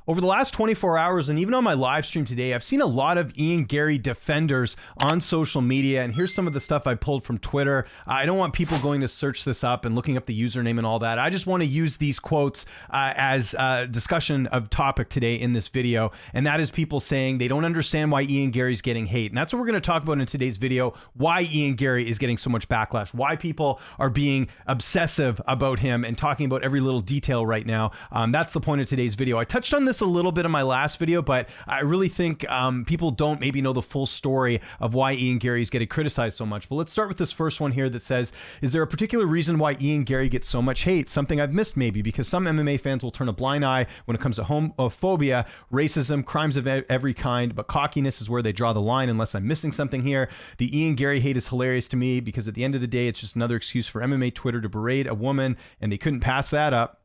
Over the last 24 hours and even on my live stream today, I've seen a lot of Ian Gary defenders on social media. And here's some of the stuff I pulled from Twitter. I don't want people going to search this up and looking up the username and all that. I just want to use these quotes as a discussion of topic today in this video. And that is people saying they don't understand why Ian Gary's getting hate. And that's what we're going to talk about in today's video, why Ian Gary is getting so much backlash, why people are being obsessive about him and talking about every little detail right now. That's the point of today's video. I touched on this a little bit in my last video, but I really think people don't maybe know the full story of why Ian Gary is getting criticized so much. But let's start with this first one here that says, is there a particular reason why Ian Gary gets so much hate? Something I've missed maybe, because some MMA fans will turn a blind eye when it comes to homophobia, racism, crimes of every kind, but cockiness is where they draw the line unless I'm missing something here. The Ian Gary hate is hilarious to me because at the end of the day, it's just another excuse for MMA Twitter to berate a woman, and they couldn't pass that up.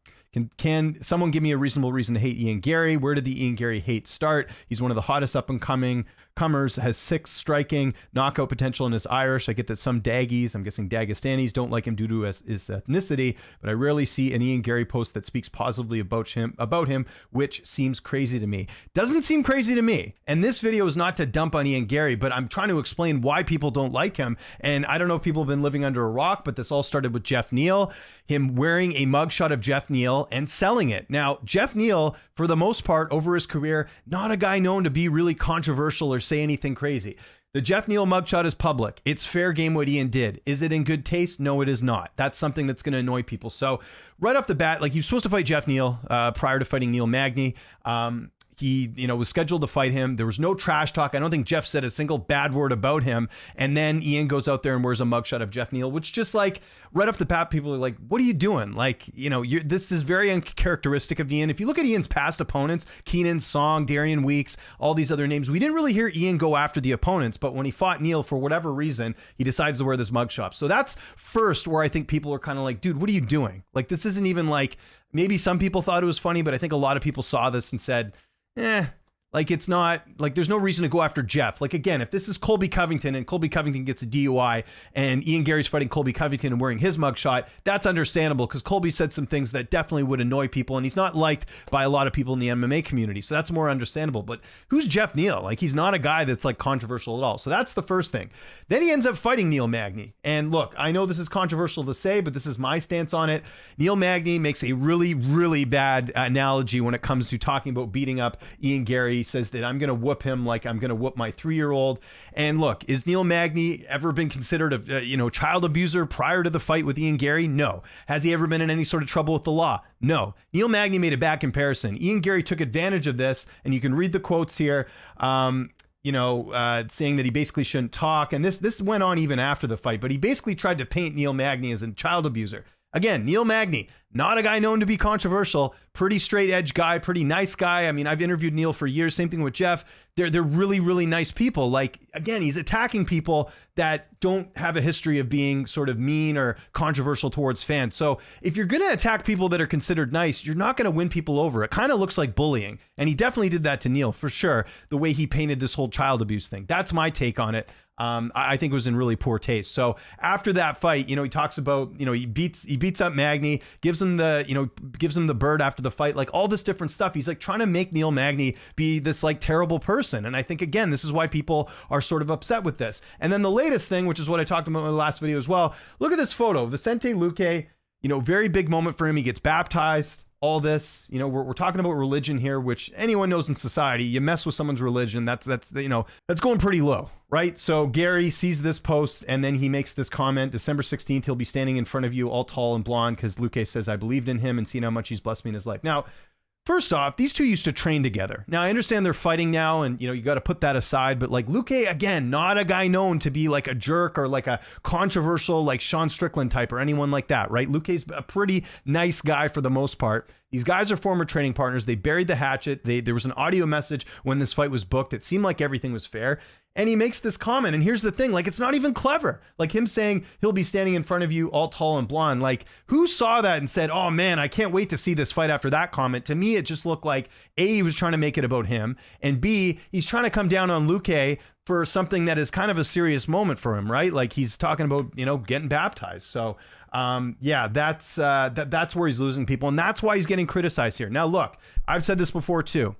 Can someone give me a reasonable reason to hate Ian Gary? Where did the Ian Gary hate start? He's one of the hottest up and comers, has 6 striking knockout potential and is Irish. I get that some Daggies, I'm guessing Dagestanis, don't like him due to his ethnicity, but I rarely see an Ian Gary post that speaks positively about him, which seems crazy to me. Doesn't seem crazy to me. And this video is not to dump on Ian Gary, but I'm trying to explain why people don't like him. And I don't know if people have been living under a rock, but this all started with Jeff Neal, him wearing a mugshot of Jeff Neal and selling it. Now, Jeff Neal, for the most part, over his career, not a guy known to be really controversial or say anything crazy. The Jeff Neal mugshot is public. It's fair game what Ian did. Is it in good taste? No, it is not. That's something that's going to annoy people. So right off the bat, like, he was supposed to fight Jeff Neal prior to fighting Neil Magny. He, was scheduled to fight him. There was no trash talk. I don't think Jeff said a single bad word about him. And then Ian goes out there and wears a mugshot of Jeff Neal, which just like right off the bat, people are like, what are you doing? Like, this is very uncharacteristic of Ian. If you look at Ian's past opponents, Keenan, Song, Darian Weeks, all these other names, we didn't really hear Ian go after the opponents, but when he fought Neal, for whatever reason, he decides to wear this mugshot. So that's first where I think people are kind of like, dude, what are you doing? Like, this isn't even like, maybe some people thought it was funny, but I think a lot of people saw this and said, like, it's not, like, there's no reason to go after Jeff. Like, again, if this is Colby Covington and Colby Covington gets a DUI and Ian Gary's fighting Colby Covington and wearing his mugshot, that's understandable because Colby said some things that definitely would annoy people, and he's not liked by a lot of people in the MMA community. So that's more understandable. But who's Jeff Neal? Like, he's not a guy that's like controversial at all. So that's the first thing. Then he ends up fighting Neil Magny. And look, I know this is controversial to say, but this is my stance on it. Neil Magny makes a really, really bad analogy when it comes to talking about beating up Ian Gary. He says that I'm going to whoop him like I'm going to whoop my 3-year-old. And look, is Neil Magny ever been considered a child abuser prior to the fight with Ian Gary? No. Has he ever been in any sort of trouble with the law? No. Neil Magny made a bad comparison. Ian Gary took advantage of this, and you can read the quotes here. Saying that he basically shouldn't talk. And this went on even after the fight, but he basically tried to paint Neil Magny as a child abuser. Again, Neil Magny, not a guy known to be controversial, pretty straight edge guy, pretty nice guy. I mean, I've interviewed Neil for years. Same thing with Jeff. They're really, really nice people. Like, again, he's attacking people that don't have a history of being sort of mean or controversial towards fans. So if you're going to attack people that are considered nice, you're not going to win people over. It kind of looks like bullying. And he definitely did that to Neil, for sure. The way he painted this whole child abuse thing. That's my take on it. I think it was in really poor taste. So after that fight, he talks about, he beats up Magny, gives him the bird after the fight, like all this different stuff. He's like trying to make Neil Magny be this like terrible person. And I think, again, this is why people are sort of upset with this. And then the latest thing, which is what I talked about in the last video as well. Look at this photo. Vicente Luque, very big moment for him. He gets baptized. All this, we're talking about religion here, which anyone knows in society, you mess with someone's religion, that's going pretty low, right? So Gary sees this post and then he makes this comment, December 16th, he'll be standing in front of you all tall and blonde because Luque says, I believed in him and seen how much he's blessed me in his life. Now, first off, these two used to train together. Now, I understand they're fighting now and, you got to put that aside. But like Luque, again, not a guy known to be like a jerk or like a controversial like Sean Strickland type or anyone like that, right? Luque's a pretty nice guy for the most part. These guys are former training partners. They buried the hatchet. There was an audio message when this fight was booked. It seemed like everything was fair. And he makes this comment. And here's the thing, like, it's not even clever. Like him saying he'll be standing in front of you all tall and blonde. Like, who saw that and said, oh man, I can't wait to see this fight after that comment? To me, it just looked like A, he was trying to make it about him. And B, he's trying to come down on Luque for something that is kind of a serious moment for him, right? Like he's talking about, getting baptized. So Yeah, that's where he's losing people, and that's why he's getting criticized here. Now, look, I've said this before too.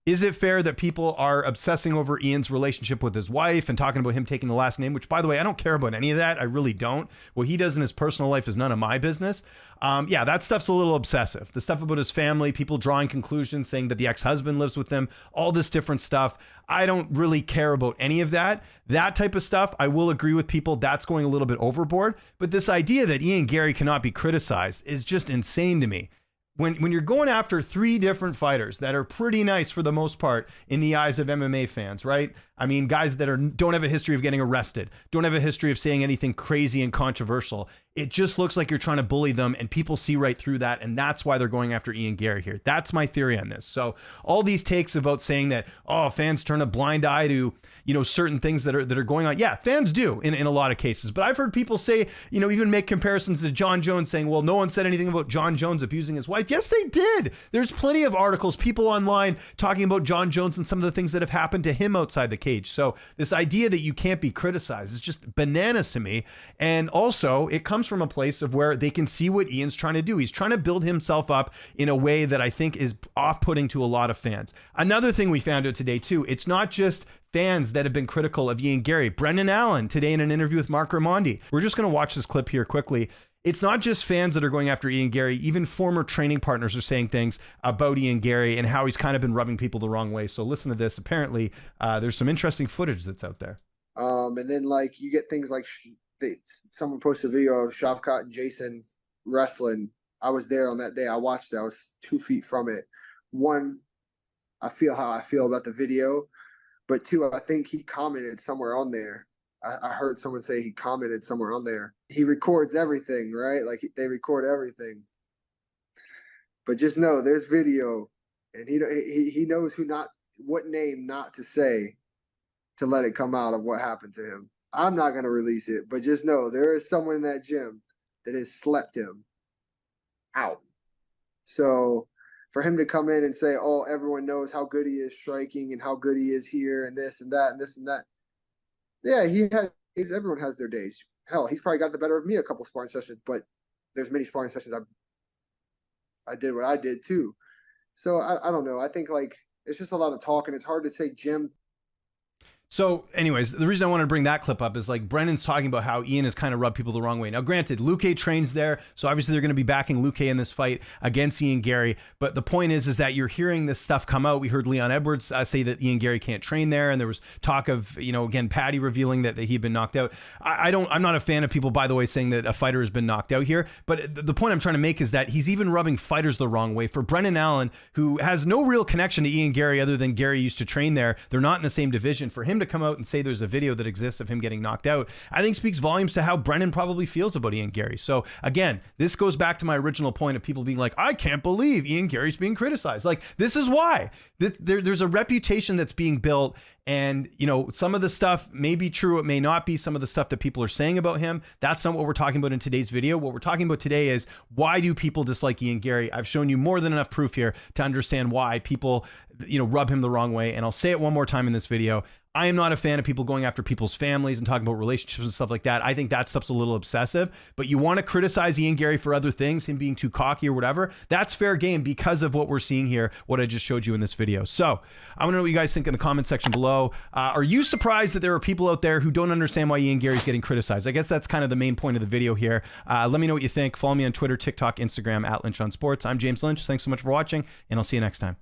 Is it fair that people are obsessing over Ian's relationship with his wife and talking about him taking the last name, which, by the way, I don't care about any of that. I really don't. What he does in his personal life is none of my business. Yeah, that stuff's a little obsessive. The stuff about his family, people drawing conclusions, saying that the ex-husband lives with them, all this different stuff. I don't really care about any of that. That type of stuff, I will agree with people. That's going a little bit overboard. But this idea that Ian Gary cannot be criticized is just insane to me. When you're going after three different fighters that are pretty nice for the most part in the eyes of MMA fans, right? I mean, guys that don't have a history of getting arrested, don't have a history of saying anything crazy and controversial. It just looks like you're trying to bully them, and people see right through that, and that's why they're going after Ian Gary here. That's my theory on this. So all these takes about saying that, oh, fans turn a blind eye to, certain things that are going on. Yeah, fans do in a lot of cases. But I've heard people say, even make comparisons to John Jones, saying, well, no one said anything about John Jones abusing his wife. Yes, they did. There's plenty of articles, people online talking about John Jones and some of the things that have happened to him outside the cage. So this idea that you can't be criticized is just bananas to me. And also, it comes from a place of where they can see what Ian's trying to do. He's trying to build himself up in a way that I think is off-putting to a lot of fans. Another thing we found out today too, it's not just fans that have been critical of Ian Gary. Brendan Allen today in an interview with Mark Raimondi. We're just going to watch this clip here quickly. It's not just fans that are going after Ian Gary. Even former training partners are saying things about Ian Gary and how he's kind of been rubbing people the wrong way. So listen to this. Apparently, there's some interesting footage that's out there. And then you get things like someone posted a video of Shavkat and Jason wrestling. I was there on that day. I watched it. I was 2 feet from it. One, I feel how I feel about the video. But two, I think he commented somewhere on there. I heard someone say he commented somewhere on there. He records everything, right? They record everything. But just know there's video, and he knows what name not to say to let it come out of what happened to him. I'm not going to release it, but just know there is someone in that gym that has slept him out. So for him to come in and say, oh, everyone knows how good he is striking and how good he is here and this and that and this and that. Yeah, everyone has their days. Hell, he's probably got the better of me a couple sparring sessions, but there's many sparring sessions I did what I did too. So I don't know. I think it's just a lot of talk, and it's hard to say gym. So anyways, the reason I wanted to bring that clip up is Brendan's talking about how Ian has kind of rubbed people the wrong way. Now, granted, Luque trains there, so obviously they're going to be backing Luque in this fight against Ian Gary. But the point is that you're hearing this stuff come out. We heard Leon Edwards say that Ian Gary can't train there, and there was talk of, again, Patty revealing that he'd been knocked out. I'm not a fan of people, by the way, saying that a fighter has been knocked out here. But the point I'm trying to make is that he's even rubbing fighters the wrong way. For Brendan Allen, who has no real connection to Ian Gary other than Gary used to train there, they're not in the same division. For him to come out and say there's a video that exists of him getting knocked out, I think speaks volumes to how Brendan probably feels about Ian Gary. So again, this goes back to my original point of people being like, I can't believe Ian Gary's being criticized. This is why. There's a reputation that's being built, and some of the stuff may be true, it may not be. Some of the stuff that people are saying about him, that's not what we're talking about in today's video. What we're talking about today is, why do people dislike Ian Gary? I've shown you more than enough proof here to understand why people rub him the wrong way, and I'll say it one more time in this video. I am not a fan of people going after people's families and talking about relationships and stuff like that. I think that stuff's a little obsessive, but you want to criticize Ian Gary for other things, him being too cocky or whatever, that's fair game because of what we're seeing here, what I just showed you in this video. So I want to know what you guys think in the comment section below. Are you surprised that there are people out there who don't understand why Ian Gary's getting criticized? I guess that's kind of the main point of the video here. Let me know what you think. Follow me on Twitter, TikTok, Instagram, @LynchOnSports. I'm James Lynch. Thanks so much for watching, and I'll see you next time.